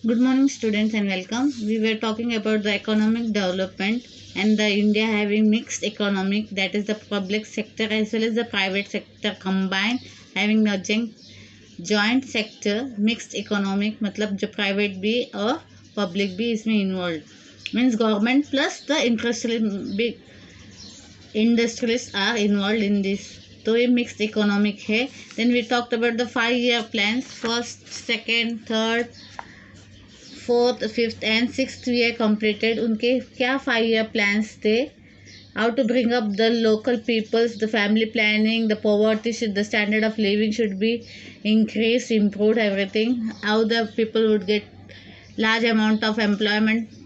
Good morning, students, and welcome. We were talking about the economic development and the India having mixed economic, that is the public sector as well as the private sector combined, having a joint sector mixed economic, मतलब जो private भी और public भी इसमें involved means government plus the industrialists are involved in this. तो ये mixed economic है. Then we talked about the 5 year plans, first second third fourth fifth and sixth year completed. उनके क्या 5 year plans थे? How to bring up the local peoples, the family planning, the poverty should, the standard of living should be increased, improved, everything. How the people would get large amount of employment,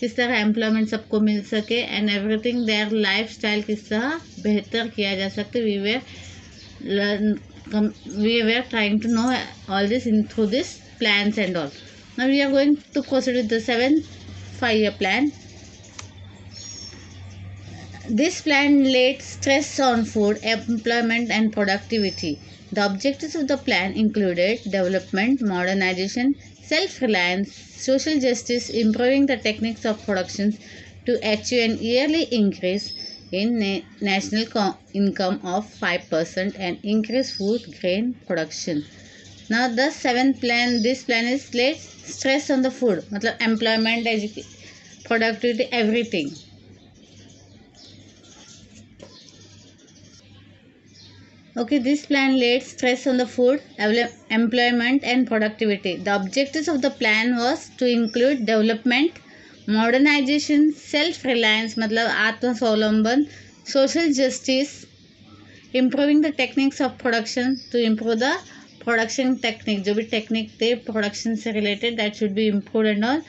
किस तरह employment सबको मिल सके, and everything their lifestyle किस तरह बेहतर किया जा सकते. We were trying to know all this in through this plans and all. Now we are going to proceed with the 7th 5 year plan. This plan laid stress on food, employment, and productivity. The objectives of the plan included development, modernization, self-reliance, social justice, improving the techniques of production to achieve an yearly increase in national income of 5% and increase food grain production. Now the 7th plan, this plan is laid stress on the food, मतलब employment, productivity, everything. Okay, this plan laid stress on the food, employment, and productivity. The objectives of the plan was to include development, modernization, self-reliance, मतलब आत्मस्वावलंबन, social justice, improving the techniques of production to improve the production technique. जो भी technique थे production से related, that should be improved and all.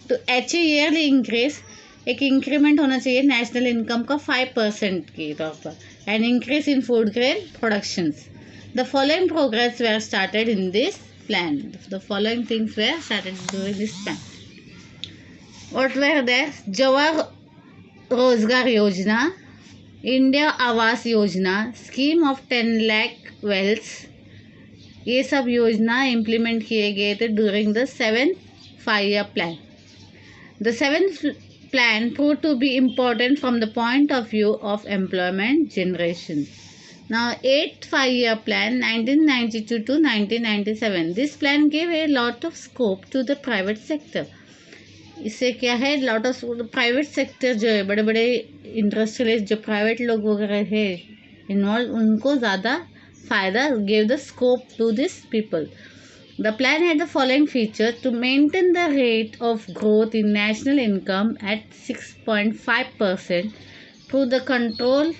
To achieve yearly increase, एक increment होना चाहिए national income का 5% के तौर पर, and increase in food grain productions. The following progress were started in this plan. The following things were started during this plan. What were there? Jawahar Rozgar Yojana, India Awas Yojana, scheme of 10 lakh Wales, ये सब योजना implement किए गए थे during the 7th 5 year plan. The 7th plan proved to be important from the point of view of employment generation. Now 8th 5 year plan 1992 to 1997. This plan gave a lot of scope to the private sector. इससे क्या है, lot of private sector जो है, बड़े बड़े industrialist जो private लोग वगैरह है इन्वॉल्व, उनको ज़्यादा फ़ायदा, gave the scope to this people. The plan had the following features: to maintain the rate of growth in national income at 6.5%, to control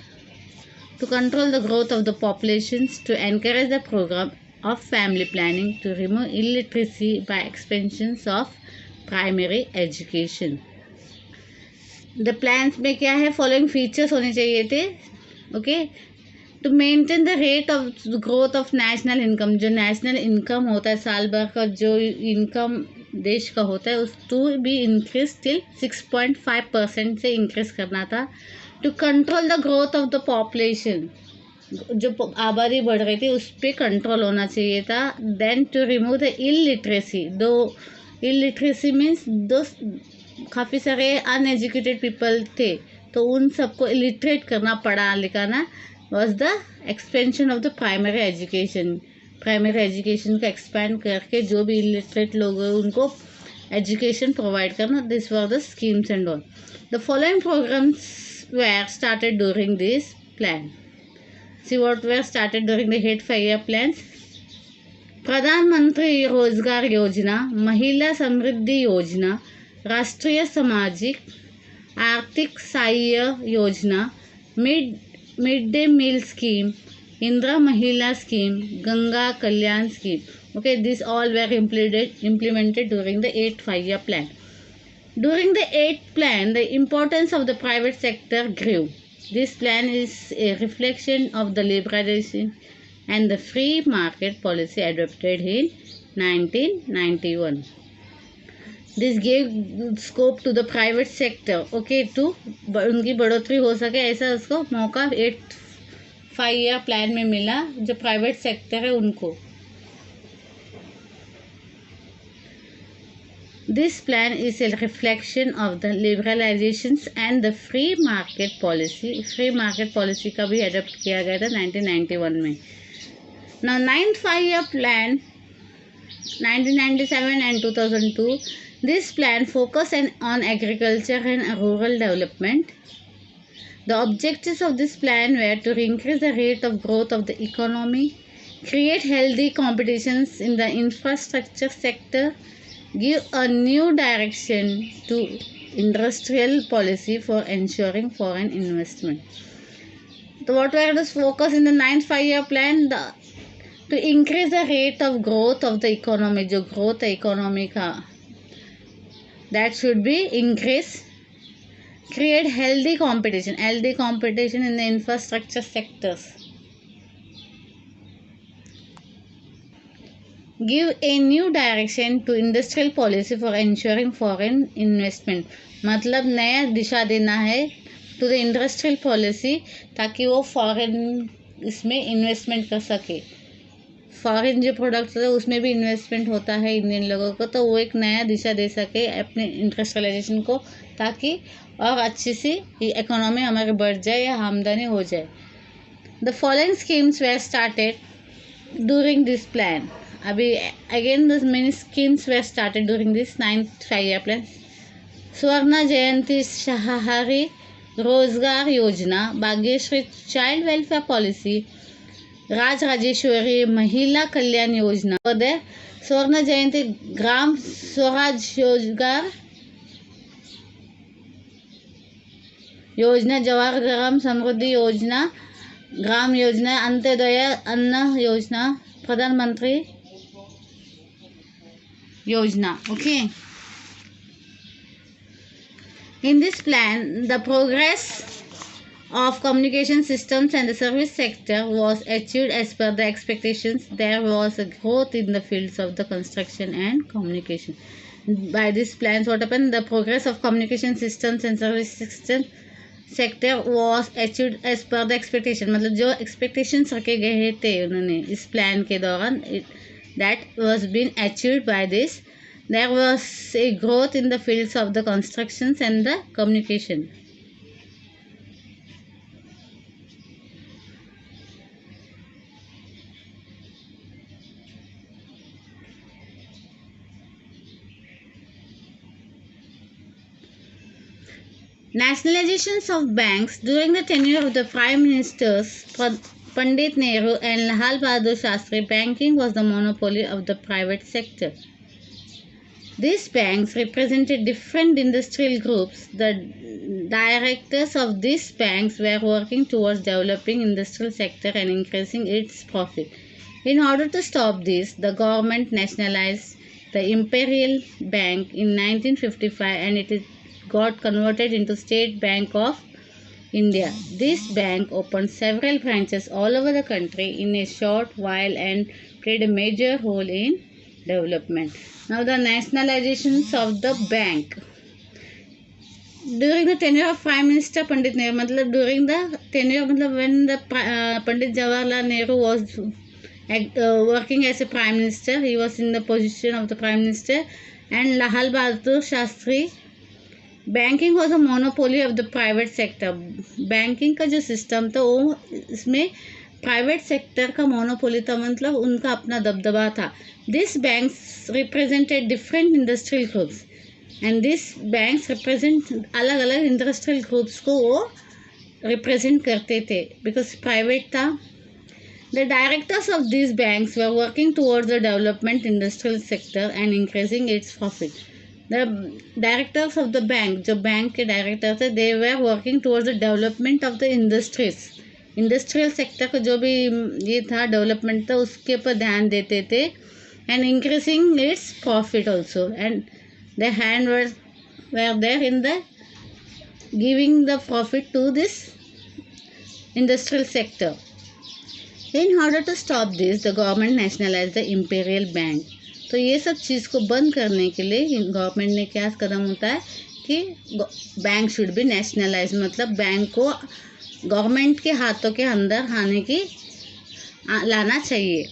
the growth of the populations, to encourage the program of family planning, to remove illiteracy by expansions of primary education. The plans में क्या है, following features होने चाहिए थे. Okay, to maintain the rate of growth of national income, जो national income होता है साल भर का, जो इनकम देश का होता है, उस टू भी इंक्रीज टिल 6.5% से इंक्रीज करना था. To control the growth of the population, जो आबादी बढ़ रही थी उस पर कंट्रोल होना चाहिए था. Then to remove the illiteracy, दो इलिटरेसी मीन्स दो काफ़ी सारे अनएजुकेटेड पीपल थे, तो उन सबको इलिटरेट करना, पढ़ा लिखाना, was the expansion of the primary education. Primary education का एक्सपैंड करके जो भी इलिटरेट लोग हैं उनको एजुकेशन प्रोवाइड करना. This were the schemes and all. The following programs were started during this plan. See what were started during the 8th 5 year plans. प्रधानमंत्री रोजगार योजना, महिला समृद्धि योजना, राष्ट्रीय सामाजिक आर्थिक सहाय्य योजना, mid day meal scheme, Indira महिला स्कीम, गंगा कल्याण scheme. Okay, these all were implemented during the 8th 5 year plan. During the 8th plan, the importance of the private sector grew. This plan is a reflection of the liberalization and the free market policy adopted in 1991. This gave scope to the private sector, okay, to उनकी बढ़ोतरी हो सके, ऐसा उसको मौका 8th 5 year plan में मिला जो प्राइवेट सेक्टर है उनको. This plan is a reflection of the liberalizations and the free market policy. Free market policy का भी adopt किया गया था 1991 में. Now 9th 5-year plan 1997 and 2002. This plan focused on agriculture and rural development. The objectives of this plan were to increase the rate of growth of the economy, create healthy competitions in the infrastructure sector, give a new direction to industrial policy for ensuring foreign investment. So what were the focus in the 9th 5-year plan? To increase the rate of growth of the economy. जो growth है economy का, that should be increase. Create healthy competition in the infrastructure sectors. Give a new direction to industrial policy for ensuring foreign investment. मतलब नया दिशा देना है to the industrial policy ताकि वो foreign इसमें investment कर सके. फॉरेन जो प्रोडक्ट्स है उसमें भी इन्वेस्टमेंट होता है इंडियन लोगों को, तो वो एक नया दिशा दे सके अपने इंडस्ट्रियलाइजेशन को, ताकि और अच्छी सी इकोनॉमी हमारी बढ़ जाए या आमदनी हो जाए. The following schemes were started during this plan. अभी again the many schemes were started during this 9th 5-year plan. स्वर्ण जयंती शहरी रोजगार योजना, Bhagyashree child welfare policy, Rajrajeshwari महिला कल्याण योजना, स्वर्ण जयंती ग्राम स्वराज रोजगार योजना, जवाहर ग्राम समृद्धि योजना, ग्राम योजना, अंत्योदय अन्न योजना, प्रधानमंत्री योजना. Okay. In this plan, the progress of communication systems and the service sector was achieved as per the expectations. There was a growth in the fields of the construction and communication. By these plans, what happened? The progress of communication systems and service sector was achieved as per the expectation. मतलब जो expectations रखे गए थे उन्होंने इस plan के दौरान, that was been achieved by this. There was a growth in the fields of the constructions and the communication. Nationalizations of banks. During the tenure of the Prime Ministers Pandit Nehru and Lal Bahadur Shastri, banking was the monopoly of the private sector. These banks represented different industrial groups. The directors of these banks were working towards developing industrial sector and increasing its profit. In order to stop this, the government nationalized the Imperial Bank in 1955 and it got converted into State Bank of India. This bank opened several branches all over the country in a short while and played a major role in development. Now the nationalizations of the bank. During the tenure of Prime Minister Pandit Nehru, मतलब during the tenure, मतलब when the Pandit Jawaharlal Nehru was working as a Prime Minister, he was in the position of the Prime Minister, and Lal Bahadur Shastri, banking was a monopoly of the private sector. Banking का जो system था वो इसमें private sector का monopoly था, मतलब उनका अपना दबदबा था. This banks represented different industrial groups and this banks represent अलग अलग इंडस्ट्रियल ग्रुप्स को वो रिप्रेजेंट करते थे बिकॉज प्राइवेट था. The directors of these banks were working towards the development industrial sector and increasing its profit. The directors of the bank, जो bank के director थे, they were working towards the development of the industries. Industrial sector का जो भी ये था development था उसके ऊपर ध्यान देते थे and increasing its profit also, and their hand were there in the giving the profit to this industrial sector. In order to stop this, the government nationalized the Imperial Bank. तो ये सब चीज़ को बंद करने के लिए गवर्नमेंट ने क्या कदम होता है कि बैंक शुड बी नेशनलाइज, मतलब बैंक को गवर्नमेंट के हाथों के अंदर लाना चाहिए.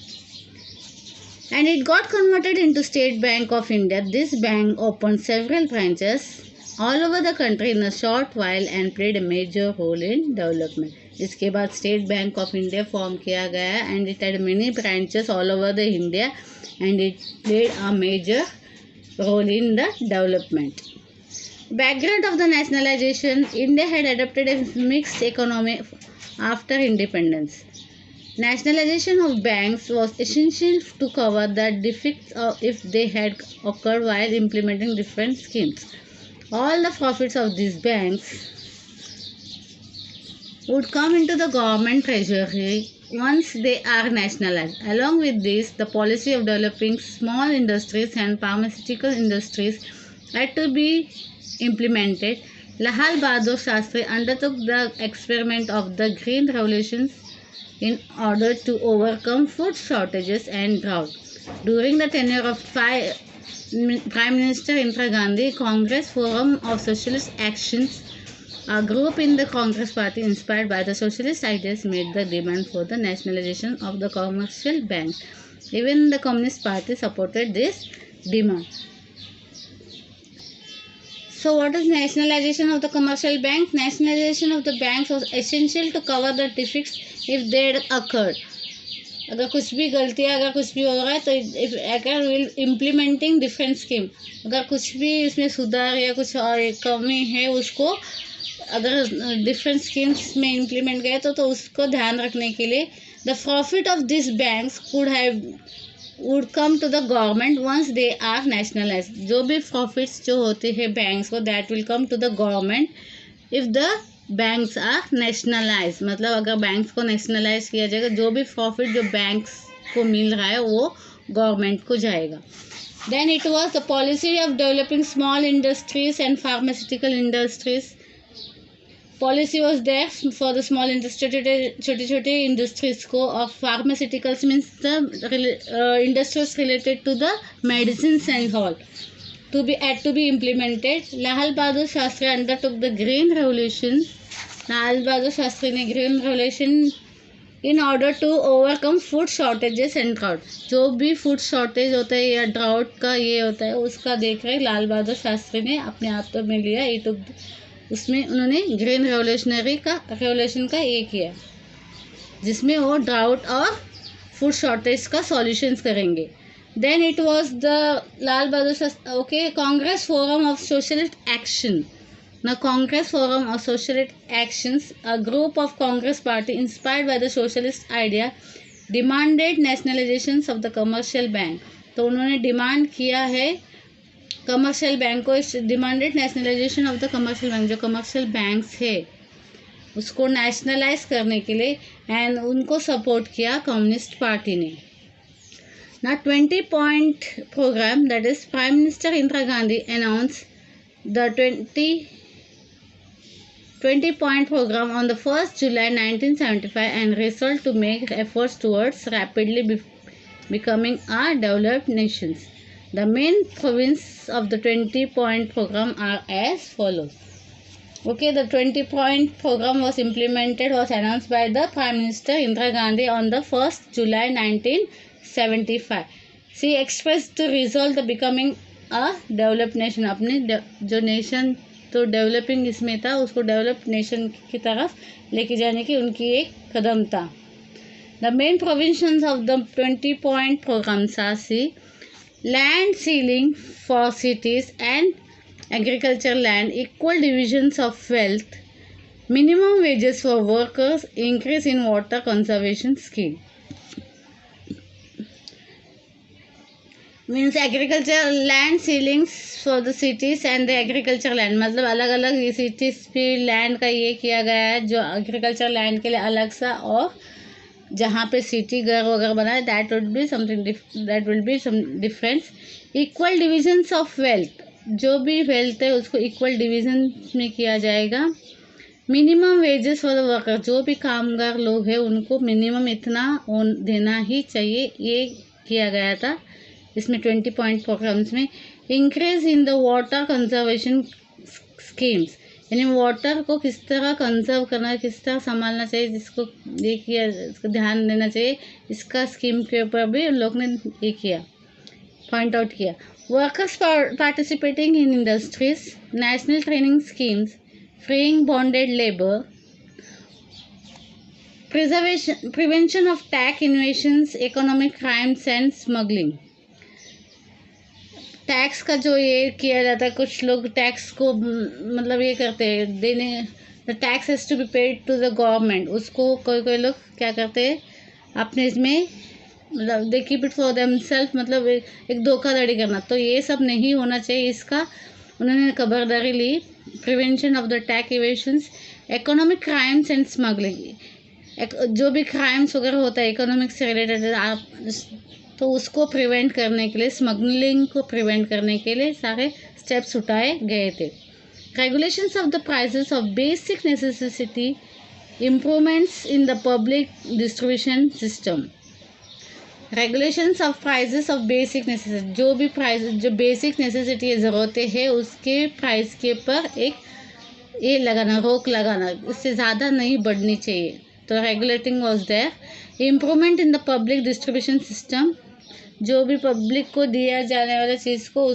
and it got converted into State Bank of India. This bank opened several branches all over the country in a short while and played a major role in development. इसके बाद state bank of India form किया गया and it had many branches all over the India and it played a major role in the development. Background of the nationalization: India had adopted a mixed economy after independence. Nationalization of banks was essential to cover the defects if they had occurred while implementing different schemes. All the profits of these banks would come into the government treasury once they are nationalized. Along with this, the policy of developing small industries and pharmaceutical industries had to be implemented. Lal Bahadur Shastri undertook the experiment of the Green Revolution in order to overcome food shortages and drought. During the tenure of Prime Minister Indira Gandhi, Congress Forum of Socialist Actions, a group in the Congress Party inspired by the socialist ideas, made the demand for the nationalization of the commercial banks. Even the Communist Party supported this demand. So what is nationalization of the commercial banks? Nationalization of the banks was essential to cover the defects if they had occurred. अगर कुछ भी गलतियाँ अगर कुछ भी हो रहा है तो अगर विल इम्प्लीमेंटिंग डिफरेंट स्कीम, अगर कुछ भी इसमें सुधार या कुछ और कमी है उसको अगर डिफरेंट स्कीम्स में इम्प्लीमेंट गए तो उसको ध्यान रखने के लिए the profit of this banks would come to the government once they are nationalize. जो भी प्रॉफिट्स जो होते हैं बैंक्स को that will come to the government if the banks are nationalize. मतलब अगर बैंक्स को नेशनलाइज किया जाएगा जो भी प्रॉफिट जो बैंक्स को मिल रहा है वो गवर्नमेंट को जाएगा. Then it was the policy of developing small industries and pharmaceutical industries. Policy was there for the small industry, छोटे छोटे इंडस्ट्रीज को of pharmaceuticals means the industries related to the medicine and all to be implemented. Lal Bahadur Shastri undertook the Green Revolution. Lal Bahadur Shastri ने Green Revolution in order to overcome food shortages and drought. जो भी food shortage होता है या drought का ये होता है उसका देख रहे लाल बहादुर शास्त्री ने अपने हाथों में लिया. ये तो उसमें उन्होंने ग्रीन रेवोल्यूशन का ये किया जिसमें वो ड्राउट और फूड शॉर्टेज का सॉल्यूशंस करेंगे. Then it was the Lal Bahadur Shastri, Congress Forum of Socialist Action. Now Congress Forum of Socialist Actions, a group of Congress Party inspired by the socialist idea, demanded nationalizations of the commercial bank. तो उन्होंने demand किया है commercial bank को, demanded nationalisation of the commercial bank. जो commercial banks है उसको nationalise करने के लिए एंड उनको सपोर्ट किया कम्युनिस्ट पार्टी ने. Now 20-point program, that is Prime Minister Indira Gandhi announced the 20-point program on the 1st July 1975 and resolved to make efforts towards rapidly becoming a developed nation. The main provinces of the 20-point program are as follows. The 20-point program was announced by the Prime Minister Indira Gandhi on the 1st July 1975. She expressed to resolve the becoming a developed nation. अपने जो nation तो developing इसमें था उसको developed nation की तरफ लेके जाने की उनकी एक कदम था. The main provisions of the 20-point programs are land ceiling for cities and agricultural land, equal divisions of wealth, minimum wages for workers, increase in water conservation scheme. Means agriculture land ceilings for the cities and the agriculture land. मतलब अलग अलग ये cities भी land का ये किया गया है जो एग्रीकल्चर लैंड के लिए अलग सा और जहाँ पे सिटी घर वगैरह बना है that will be some difference. Equal divisions of wealth, जो भी वेल्थ है उसको इक्वल डिविजन में किया जाएगा. Minimum wages for the worker, जो भी कामगार लोग हैं उनको मिनिमम इतना देना ही चाहिए, ये किया गया था इसमें 20-point प्रोग्राम्स में. Increase in the water conservation schemes, यानी वाटर को किस तरह कंजर्व करना, किस तरह संभालना चाहिए, जिसको ये किया, इसको ध्यान देना चाहिए, इसका स्कीम के ऊपर भी उन लोग ने ये किया, पॉइंट आउट किया। Workers participating in industries, national training schemes, freeing bonded labour, prevention of tax invasions, economic crimes and smuggling। Tax का जो ये किया जाता है, कुछ लोग टैक्स को मतलब ये करते हैं, देने, the tax has to be paid to the government, उसको कोई कोई लोग क्या करते हैं अपने इसमें, मतलब they keep it for themself, मतलब एक धोखाधड़ी करना। तो ये सब नहीं होना चाहिए, इसका उन्होंने खबरदारी ली। Prevention of the tax evasions, economic crimes and smuggling, जो भी क्राइम्स वगैरह होता है इकोनॉमिक से रिलेटेड, आप तो उसको प्रिवेंट करने के लिए, स्मगलिंग को प्रिवेंट करने के लिए सारे स्टेप्स उठाए गए थे। Regulations of the prices of basic necessity, improvements in the public distribution system. Regulations of prices of basic necessity, जो भी प्राइस, जो बेसिक नेसेसिटी ज़रूरतें हैं उसके प्राइस के ऊपर एक ये लगाना, रोक लगाना, इससे ज़्यादा नहीं बढ़नी चाहिए। तो regulating was there. Improvement in the public distribution system, जो भी पब्लिक को दिया जाने वाला चीज़ को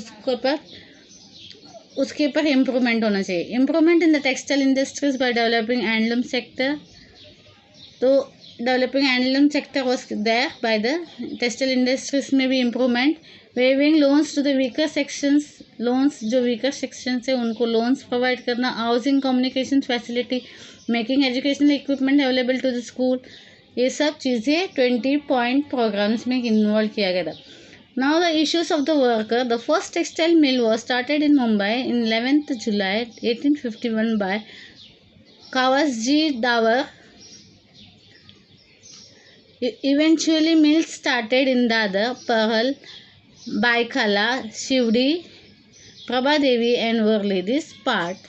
उसके ऊपर इम्प्रूवमेंट होना चाहिए। Improvement in the textile industries by developing handloom sector, तो developing handloom sector was there by the textile industries में भी improvement. Weaving loans to the weaker sections, loans जो वीकर सेक्शंस है उनको लोन्स प्रोवाइड करना। Housing communication facility, making educational equipment available to the school, ये सब चीज़ें 20 point programmes में इन्वॉल्व किया गया था। Now the issues of the worker, the first textile mill was started in Mumbai in 11th July 1851 by Cowasji Davar. Eventually mills started in Dadar, Parhal, Baikhala, Shivdi, Prabhadevi and Worli. This part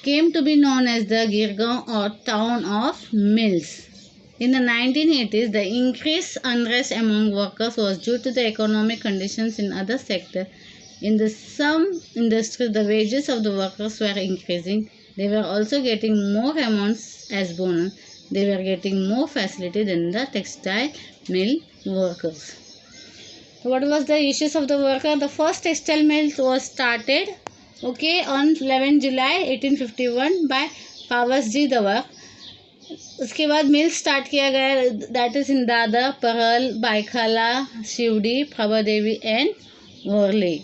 came to be known as the Girgaon or town of mills. In the 1980s, the increased unrest among workers was due to the economic conditions in other sectors. In some industries, the wages of the workers were increasing. They were also getting more amounts as bonus. They were getting more facility than the textile mill workers. So what was the issues of the worker? The first textile mill was started on 11 July 1851 by कावासजी the power. उसके बाद मिल start किया गया, that is in Dadar, Parel, Byculla, Sewri, Prabhadevi and Worli.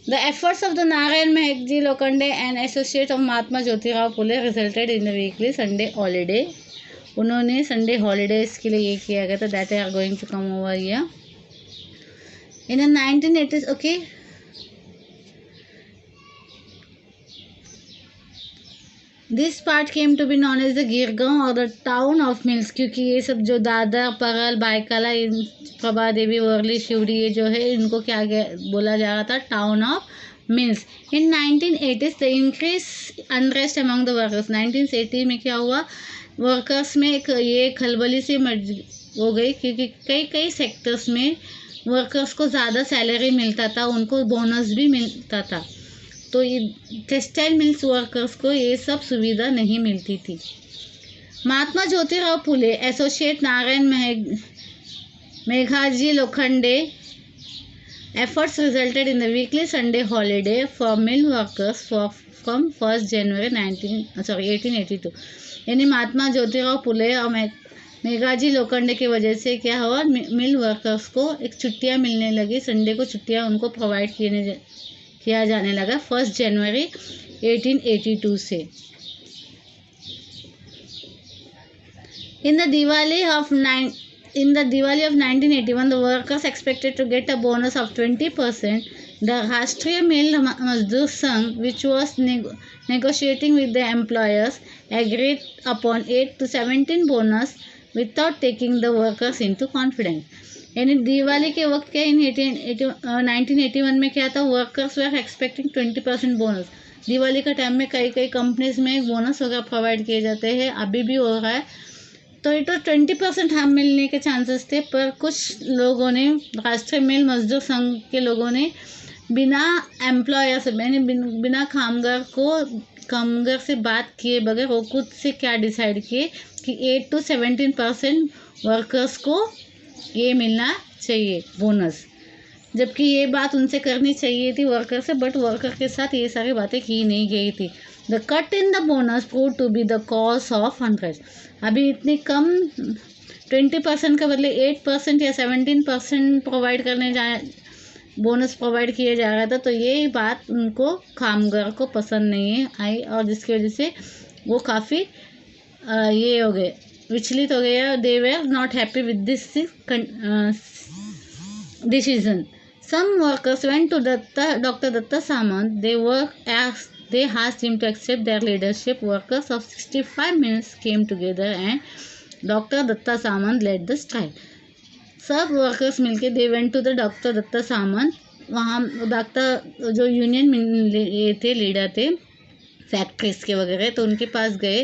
The efforts of the Narayan Mehkji Lokhande and associate of Mahatma Jyotirao Phule resulted in the weekly Sunday holiday. उन्होंने Sunday holidays के लिए ये किया गया था, that are going to come over here in the 1980s. Okay, this part came to be known as the Girgaon or the town of mills, क्योंकि ये सब जो दादर, परल, बाइकाला, प्रभा देवी, वर्ली, शिवड़ी, ये जो है इनको क्या बोला जा रहा था, town of mills. In 1980s the increase unrest among the workers. 1980 में क्या हुआ, वर्कर्स में एक ये खलबली सी हो गई, क्योंकि कई सेक्टर्स में वर्कर्स को ज़्यादा सैलरी मिलता था, उनको बोनस भी मिलता था, तो ये टेक्सटाइल मिल्स वर्कर्स को ये सब सुविधा नहीं मिलती थी। Mahatma Jyotirao Phule associate Narayan Meghaji Lokhande efforts resulted in the weekly Sunday holiday for mill workers from 1st January 1882। यानी महात्मा ज्योतिराव फुले और मेघाजी लोखंडे की वजह से क्या हुआ, मिल वर्कर्स को एक छुट्टियां मिलने लगी, संडे को छुट्टियां उनको प्रोवाइड किया जाने लगा 1 जनवरी 1882 से। In the Diwali of 1981, the workers expected to get a bonus of 20%. The Rashtriya Mill Mazdoor Sangh, which was negotiating with the employers, agreed upon 8 to 17 bonus without taking the workers into confidence. यानी दिवाली के वक्त क्या, इन 1981 में क्या था, workers were expecting 20% bonus. Diwali का time में कई कंपनीज में बोनस वगैरह प्रोवाइड किए जाते हैं, अभी भी हो रहा है, तो ये तो 20% हम मिलने के चांसेस थे, पर कुछ लोगों ने, राष्ट्रीय मिल मजदूर संघ के लोगों ने बिना एम्प्लॉयर से बिना कामगार से बात किए बगैर वो खुद से क्या डिसाइड किए कि 8 to 17% वर्कर्स को ये मिलना चाहिए बोनस, जबकि ये बात उनसे करनी चाहिए थी वर्कर से, बट वर्कर के साथ ये सारी बातें की नहीं गई थी। The cut in the bonus prove to be the cause of unrest. अभी इतनी कम 20% के बदले 8% या 17% प्रोवाइड करने जाए, बोनस प्रोवाइड किया जा रहा था, तो ये बात उनको कामगार को पसंद नहीं आई और जिसकी वजह से वो काफ़ी ये हो गए, विचलित हो गए। They were not happy with this decision. Some workers went to Dr. Datta Samant. They asked him to accept their leadership. Workers of 65 mills came together and Dr. Datta Samant led the strike. सब workers मिलके they went to the doctor Datta Samant. वहाँ doctor जो union ये थे, leader थे factories के वगैरह, तो उनके पास गए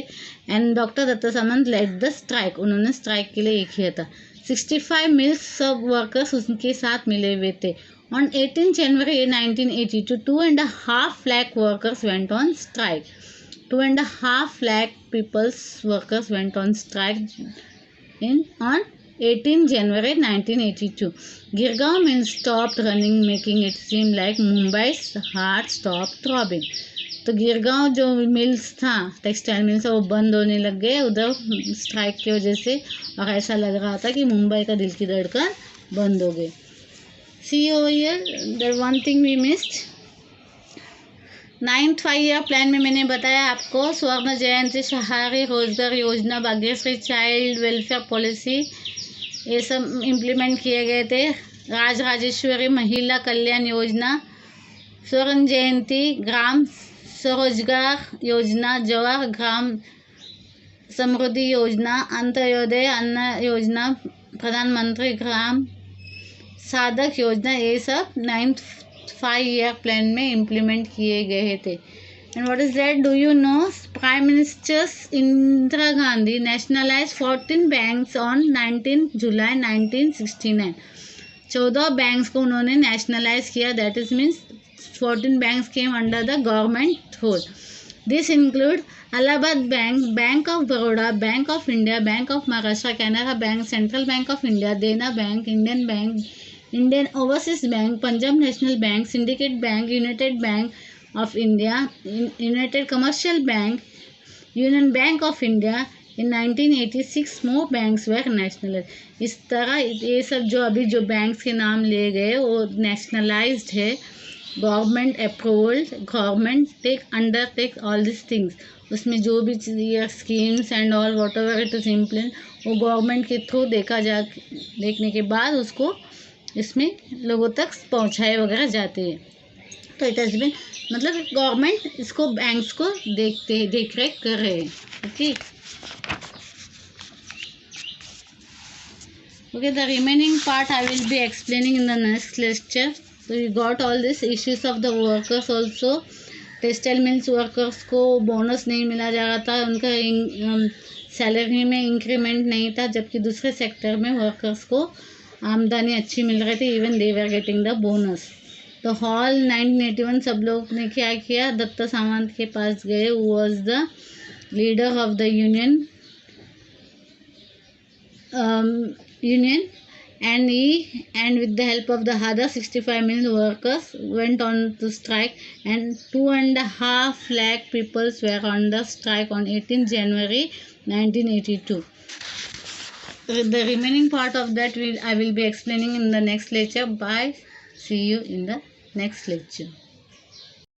and doctor Datta Samant led the strike. उन्होंने स्ट्राइक के लिए ये किया था। 65 मिल्स सब वर्कर्स उनके साथ मिले हुए थे। On 18 January 1982 2.5 lakh workers went on strike. 2.5 lakh workers went on strike on 18 January 1982. Girgaon mills stopped running, making it seem like Mumbai's heart stopped throbbing. तो गिरगांव जो मिल्स था, टेक्सटाइल मिल्स, वो बंद होने लग गए उधर स्ट्राइक की वजह से, और ऐसा लग रहा था कि मुंबई का दिल की धड़कन बंद हो गई। See here the one thing we missed. 9th 5-year plan में मैंने बताया आपको स्वर्ण जयंती, शहरी रोजगार योजना, भाग्यश्री चाइल्ड वेलफेयर पॉलिसी, ये सब इम्प्लीमेंट किए गए थे। राजराजेश्वरी महिला कल्याण योजना, स्वर्ण जयंती, ग्राम स्वरोजगार योजना, जवाहर ग्राम समृद्धि योजना, अंत्योदय अन्न योजना, प्रधानमंत्री ग्राम साधक योजना, ये सब 9th 5-year प्लान में इम्प्लीमेंट किए गए थे। And what is that, do you know, prime minister Indira Gandhi nationalise 14 banks on 19 July 1969। 14 banks को उन्होंने नेशनलाइज किया, that is means 14 banks came under the government rule. This include Allahabad Bank, Bank of Baroda, Bank of India, Bank of Maharashtra, Canara Bank, Central Bank of India, Dena Bank, Indian Overseas Bank, Punjab National Bank, Syndicate Bank, United Bank of India, United Commercial Bank, Union Bank of India. In 1986 more banks were nationalized. इस तरह ये सब जो अभी जो banks के नाम ले गए वो नेशनलाइज्ड है, government approved, government take all this things. उसमें जो भी schemes and all whatever it is implement, वो गवर्नमेंट के थ्रू देखने के बाद उसको इसमें लोगों तक पहुंचाए वगैरह जाते हैं। तो इट हैज़ बीन, मतलब गवर्नमेंट इसको बैंक्स को देख रेख कर रहे हैं। Okay, the remaining part I will be explaining in the next lecture. So we got all these issues of the workers also. Textile mills workers को बोनस नहीं मिला जा रहा था, उनका सैलरी में इंक्रीमेंट नहीं था, जबकि दूसरे सेक्टर में वर्कर्स को आमदनी अच्छी मिल रही थी, even they were getting the bonus. तो हॉल 1981 सब लोग ने क्या किया, दत्ता सामंत के पास गए, who was the leader of the union and with the help of the other 65 million workers went on to strike, and 2.5 lakh people were on the strike on 18 January 1982. The remaining part of that I will be explaining in the next lecture. Bye. See you in the next lecture.